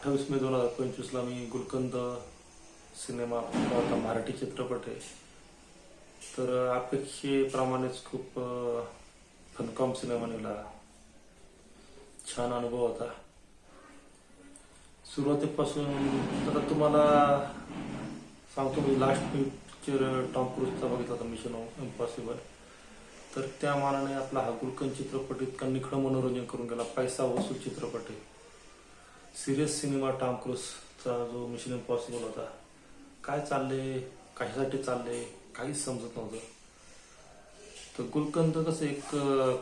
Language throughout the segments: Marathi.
28 मे 2025 ला मी गुलकंद सिनेमा होता, मराठी चित्रपट आहे. तर अपेक्षेप्रमाणेच खूप फनकाम सिनेमा निघाला. छान अनुभव होता. सुरुवातीपासून आता तुम्हाला सांगतो, मी लास्ट पिक्चर टॉम क्रूजचा बघितला होता, मिशन इम्पॉसिबल. तर त्या मानाने आपला हा गुलकंद चित्रपट इतका निखळ मनोरंजन करून गेला. पैसा वसूल चित्रपट आहे. सिरियस सिनेमा टॉम क्रूजचा जो मिशन इम्पॉसिबल होता. काय चाललंय, कशासाठी चाललंय, काहीच समजत नव्हतं. तर गुलकंद कसं एक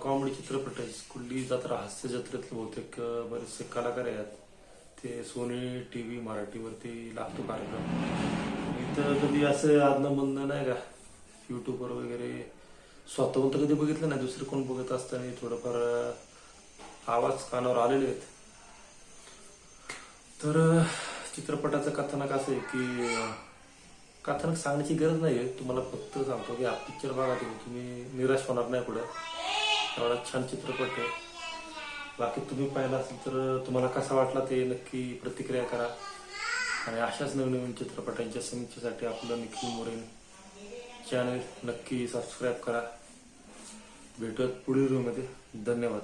कॉमेडी चित्रपट आहे. कुठली जत्रा, हास्य जत्रेतले बहुतेक बरेचसे कलाकार आहेत. ते सोनी टीव्ही मराठीवरती लागतो कार्यक्रम. इथं कधी असं आदनं बंद नाही का, युट्यूबवर वगैरे स्वतःहून तर कधी बघितलं नाही. दुसरे कोण बघत असताना थोडंफार आवाज कानावर आलेले आहेत. तर चित्रपटाचं कथानक असं आहे की, कथानक सांगण्याची गरज नाही आहे. तुम्हाला फक्त सांगतो की हा पिक्चर बघा, तुम्ही निराश होणार नाही पुढे. एवढा छान चित्रपट आहे. बाकी तुम्ही पाहिला असेल तर तुम्हाला कसा वाटला ते नक्की प्रतिक्रिया करा. आणि अशाच नवीन नवीन चित्रपटांच्या समीक्षेसाठी आपलं निखिल मोरे चॅनल नक्की सबस्क्राईब करा. भेटूयात पुढील व्हिडिओमध्ये. धन्यवाद.